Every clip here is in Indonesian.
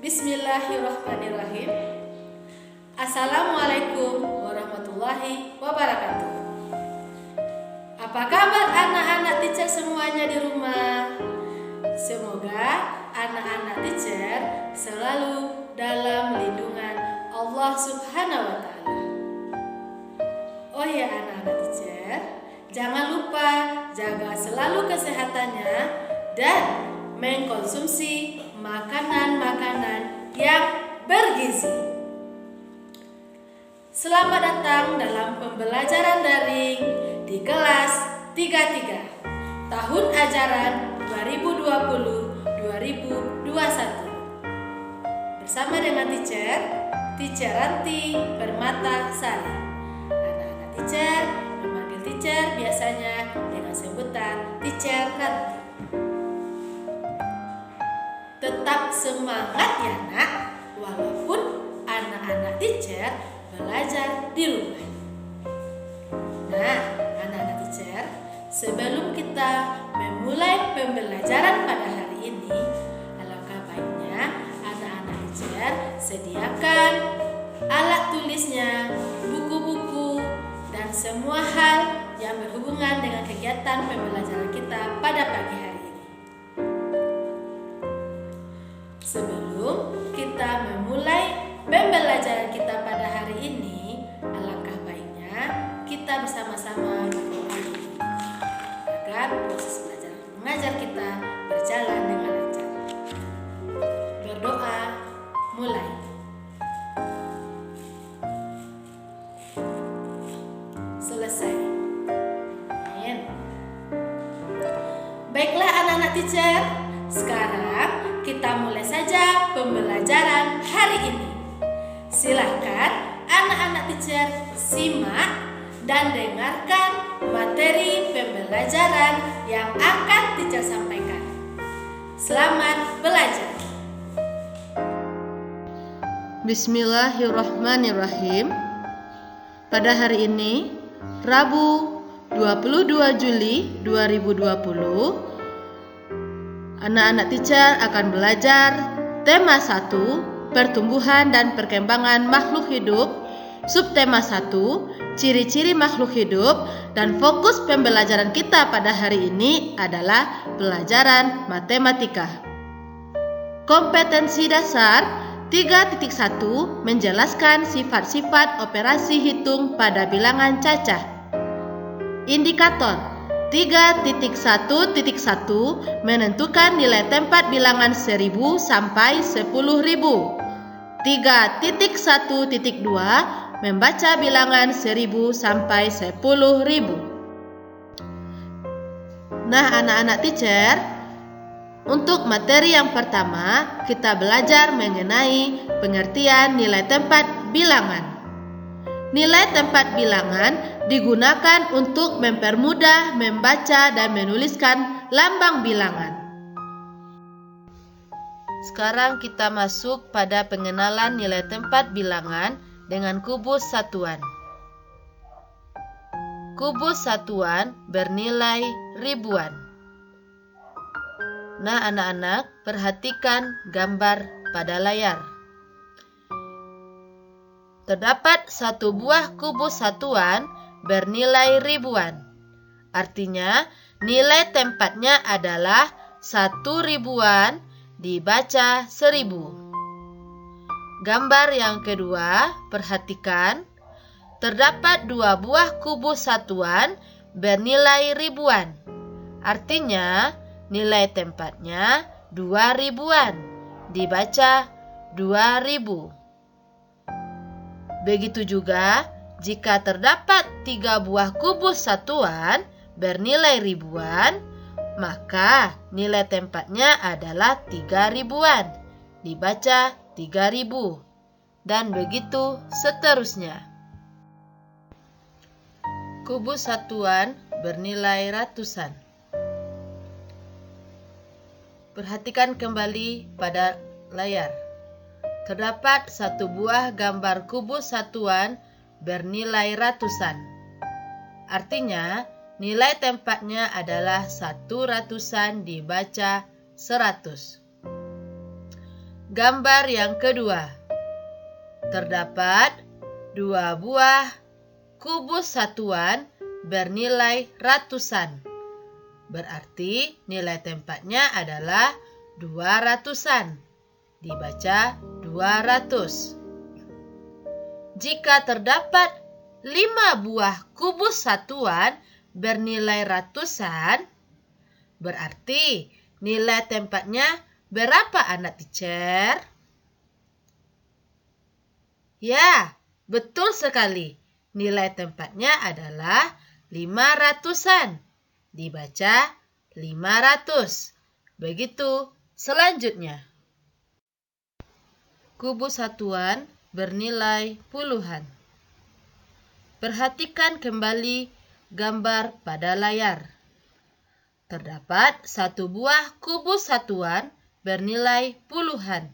Bismillahirrahmanirrahim. Assalamualaikum warahmatullahi wabarakatuh. Apa kabar anak-anak teacher semuanya di rumah? Semoga anak-anak teacher selalu dalam lindungan Allah Subhanahu wa Ta'ala. Oh ya anak-anak teacher, jangan lupa jaga selalu kesehatannya dan mengkonsumsi makanan-makanan yang bergizi. Selamat datang dalam pembelajaran daring di kelas 33 tahun ajaran 2020-2021 bersama dengan Teacher Ranti Permatasari. Anak-anak teacher memanggil teacher biasanya dengan sebutan Teacher Ranti. Tetap semangat ya nak, walaupun anak-anak teacher belajar di rumah. Nah, anak-anak teacher, sebelum kita memulai pembelajaran pada hari ini, alangkah baiknya anak-anak teacher sediakan alat tulisnya, buku-buku, dan semua hal yang berhubungan dengan kegiatan pembelajaran kita pada pagi hari ini. Sebelum kita memulai pembelajaran kita pada hari ini, alangkah baiknya kita bersama-sama berdoa dulu agar proses belajar mengajar kita berjalan dengan lancar. Berdoa mulai. Selesai. Amin. Baiklah anak-anak teacher, sekarang kita mulai saja pembelajaran hari ini. Silahkan anak-anak teacher simak dan dengarkan materi pembelajaran yang akan teacher sampaikan. Selamat belajar. Bismillahirrahmanirrahim. Pada hari ini, Rabu 22 Juli 2020, anak-anak teacher akan belajar tema 1, pertumbuhan dan perkembangan makhluk hidup, subtema 1, ciri-ciri makhluk hidup, dan fokus pembelajaran kita pada hari ini adalah pelajaran matematika. Kompetensi dasar 3.1 menjelaskan sifat-sifat operasi hitung pada bilangan cacah. Indikator 3.1.1 menentukan nilai tempat bilangan 1000 sampai 10.000. 3.1.2 membaca bilangan 1000 sampai 10.000. Nah, anak-anak teacher, untuk materi yang pertama kita belajar mengenai pengertian nilai tempat bilangan. Nilai tempat bilangan digunakan untuk mempermudah membaca dan menuliskan lambang bilangan. Sekarang kita masuk pada pengenalan nilai tempat bilangan dengan kubus satuan. Kubus satuan bernilai ribuan. Nah, anak-anak, perhatikan gambar pada layar. Terdapat satu buah kubus satuan bernilai ribuan. Artinya, nilai tempatnya adalah 1 ribuan dibaca 1000. Gambar yang kedua, perhatikan. Terdapat 2 buah kubus satuan bernilai ribuan. Artinya, nilai tempatnya 2 ribuan dibaca 2000. Begitu juga jika terdapat 3 buah kubus satuan bernilai ribuan, maka nilai tempatnya adalah 3 ribuan dibaca 3000, dan begitu seterusnya. Kubus satuan bernilai ratusan. Perhatikan kembali pada layar. Terdapat satu buah gambar kubus satuan bernilai ratusan. Artinya, nilai tempatnya adalah 1 ratusan dibaca 100. Gambar yang kedua. Terdapat 2 buah kubus satuan bernilai ratusan. Berarti nilai tempatnya adalah 200-an. Dibaca 200. Jika terdapat 5 buah kubus satuan bernilai ratusan, berarti nilai tempatnya berapa anak teacher? Ya, betul sekali. Nilai tempatnya adalah 500-an. Dibaca 500. Begitu selanjutnya. Kubus satuan bernilai puluhan. Perhatikan kembali gambar pada layar. Terdapat 1 buah kubus satuan bernilai puluhan.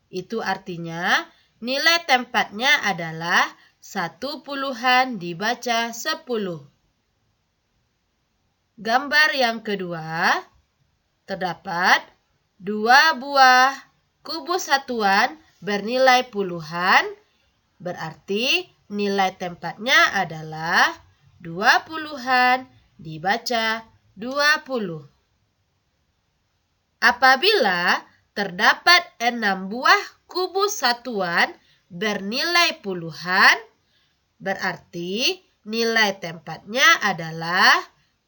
Itu artinya nilai tempatnya adalah 1 puluhan dibaca 10. Gambar yang kedua, terdapat 2 buah kubus satuan bernilai puluhan, berarti nilai tempatnya adalah 20-an dibaca 20. Apabila terdapat 6 buah kubus satuan bernilai puluhan, berarti nilai tempatnya adalah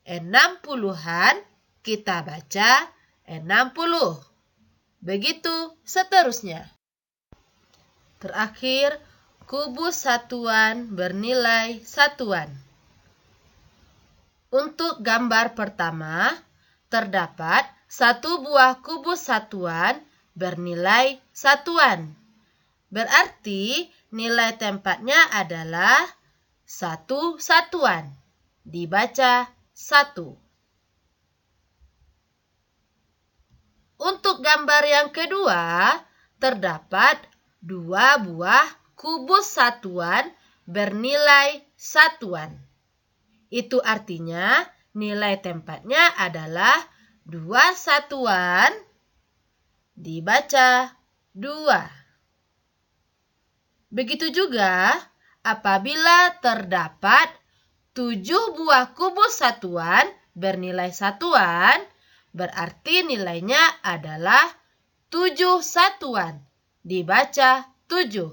60-an, kita baca 60. Begitu seterusnya. Terakhir, kubus satuan bernilai satuan. Untuk gambar pertama, terdapat 1 buah kubus satuan bernilai satuan. Berarti nilai tempatnya adalah 1 satuan. Dibaca 1. Untuk gambar yang kedua, terdapat 2 buah kubus satuan bernilai satuan. Itu artinya nilai tempatnya adalah 2 satuan dibaca 2. Begitu juga apabila terdapat 7 buah kubus satuan bernilai satuan, berarti nilainya adalah 7 satuan. Dibaca 7.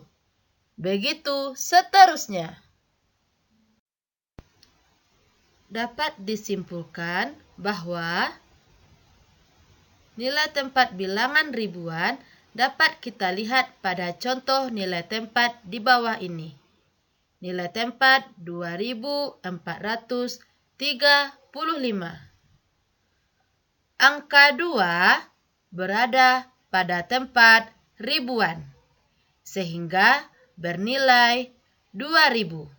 Begitu seterusnya. Dapat disimpulkan bahwa nilai tempat bilangan ribuan dapat kita lihat pada contoh nilai tempat di bawah ini. Nilai tempat 2435. Angka 2 berada pada tempat ribuan, sehingga bernilai 2000.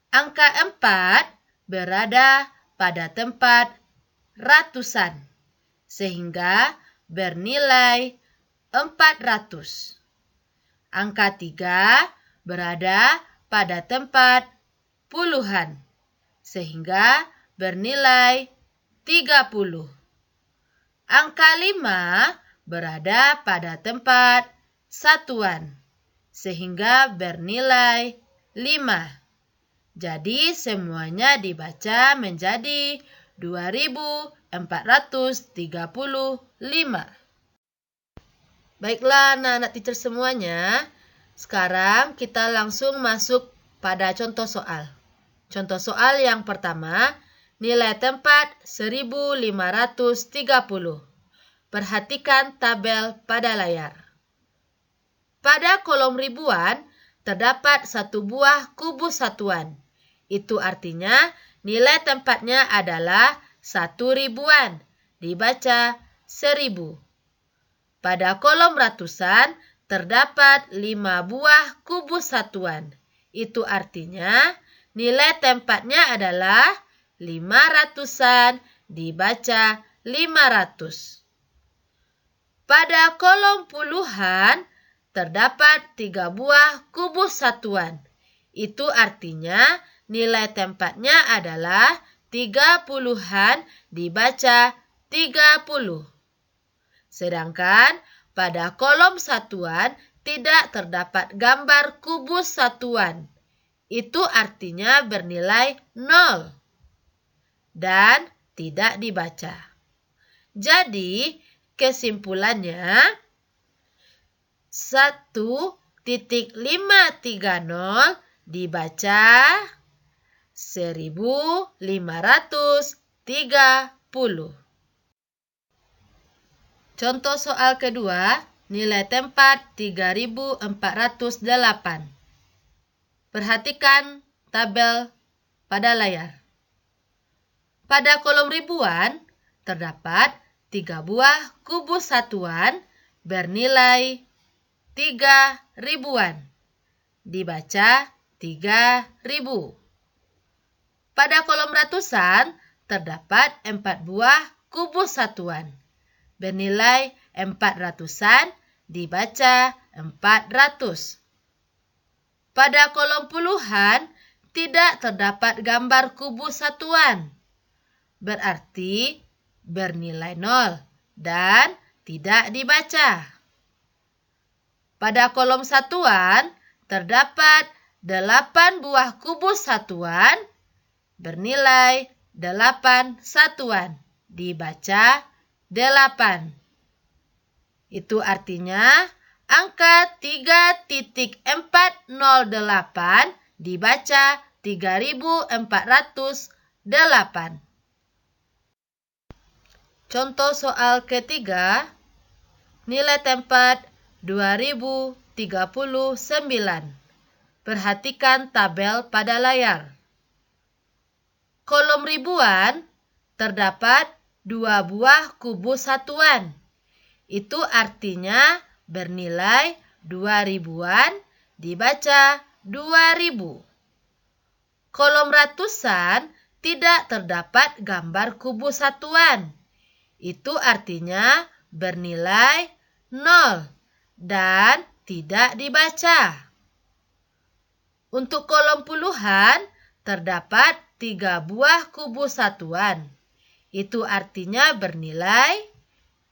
Angka 4 berada pada tempat ratusan, sehingga bernilai 400. Angka 3 berada pada tempat puluhan, sehingga bernilai 30. Angka 5 berada pada tempat satuan, sehingga bernilai 5. Jadi semuanya dibaca menjadi 2435. Baiklah anak-anak teacher semuanya. Sekarang kita langsung masuk pada contoh soal. Contoh soal yang pertama, nilai tempat 1530. Perhatikan tabel pada layar. Pada kolom ribuan, terdapat 1 buah kubus satuan. Itu artinya nilai tempatnya adalah 1 ribuan. Dibaca 1000. Pada kolom ratusan, terdapat 5 buah kubus satuan. Itu artinya nilai tempatnya adalah 500-an, dibaca 500. Pada kolom puluhan, terdapat 3 buah kubus satuan. Itu artinya nilai tempatnya adalah 30-an, dibaca 30. Sedangkan pada kolom satuan tidak terdapat gambar kubus satuan. Itu artinya bernilai 0 dan tidak dibaca. Jadi, kesimpulannya 1.530 dibaca 1530. Contoh soal kedua, nilai tempat 3408. Perhatikan tabel pada layar. Pada kolom ribuan terdapat 3 buah kubus satuan bernilai 3 ribuan. Dibaca 3000. Pada kolom ratusan terdapat 4 buah kubus satuan bernilai 400-an, dibaca 400. Pada kolom puluhan tidak terdapat gambar kubus satuan, berarti bernilai 0 dan tidak dibaca. Pada kolom satuan terdapat 8 buah kubus satuan bernilai 8 satuan, dibaca 8. Itu artinya angka 3.408 dibaca 3408. Contoh soal ketiga, nilai tempat 2039. Perhatikan tabel pada layar. Kolom ribuan terdapat 2 buah kubus satuan. Itu artinya bernilai 2 ribuan, dibaca 2000. Kolom ratusan tidak terdapat gambar kubus satuan. Itu artinya bernilai 0 dan tidak dibaca. Untuk kolom puluhan terdapat 3 buah kubus satuan. Itu artinya bernilai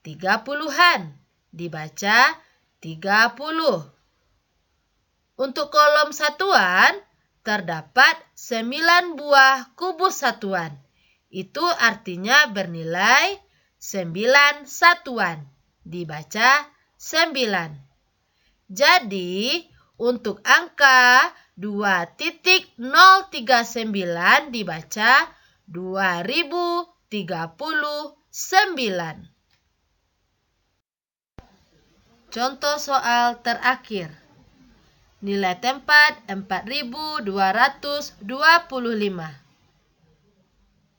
30-an, dibaca 30. Untuk kolom satuan terdapat 9 buah kubus satuan. Itu artinya bernilai 9 satuan, dibaca 9. Jadi, untuk angka 2.039 dibaca 2039. Contoh soal terakhir. Nilai tempat 4225.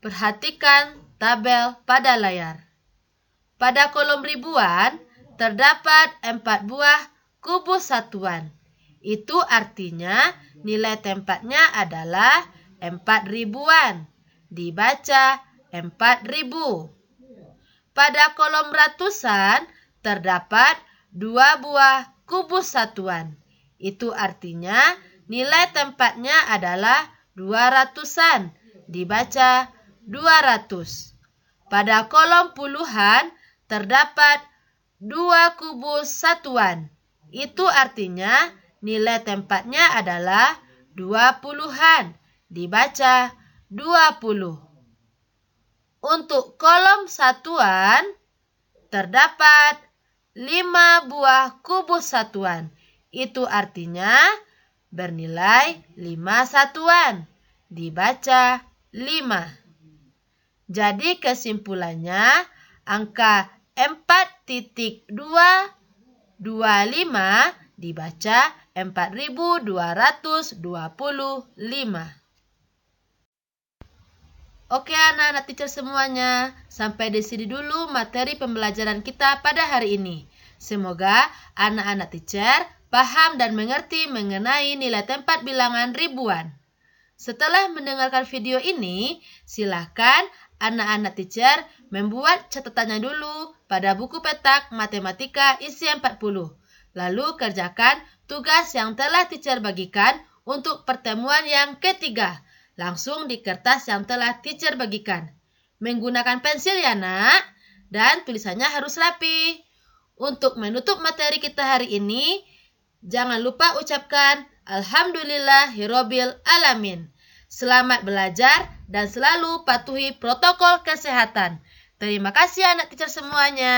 Perhatikan tabel pada layar. Pada kolom ribuan terdapat 4 buah kubus satuan. Itu artinya nilai tempatnya adalah 4 ribuan. Dibaca 4000. Pada kolom ratusan terdapat 2 buah kubus satuan. Itu artinya nilai tempatnya adalah 200-an. Dibaca 200. Pada kolom puluhan terdapat 2 kubus satuan. Itu artinya nilai tempatnya adalah 20-an. Dibaca 20. Untuk kolom satuan terdapat 5 buah kubus satuan. Itu artinya bernilai 5 satuan. Dibaca 5. Jadi kesimpulannya angka 4.225 dibaca 4225. Oke anak-anak teacher semuanya, sampai di sini dulu materi pembelajaran kita pada hari ini. Semoga anak-anak teacher paham dan mengerti mengenai nilai tempat bilangan ribuan. Setelah mendengarkan video ini, silakan anak-anak teacher membuat catatannya dulu pada buku petak matematika isi 40. Lalu kerjakan tugas yang telah teacher bagikan untuk pertemuan yang ketiga. Langsung di kertas yang telah teacher bagikan. Menggunakan pensil ya nak, dan tulisannya harus rapi. Untuk menutup materi kita hari ini, jangan lupa ucapkan Alhamdulillahirobbil alamin. Selamat belajar dan selalu patuhi protokol kesehatan. Terima kasih anak teacher semuanya.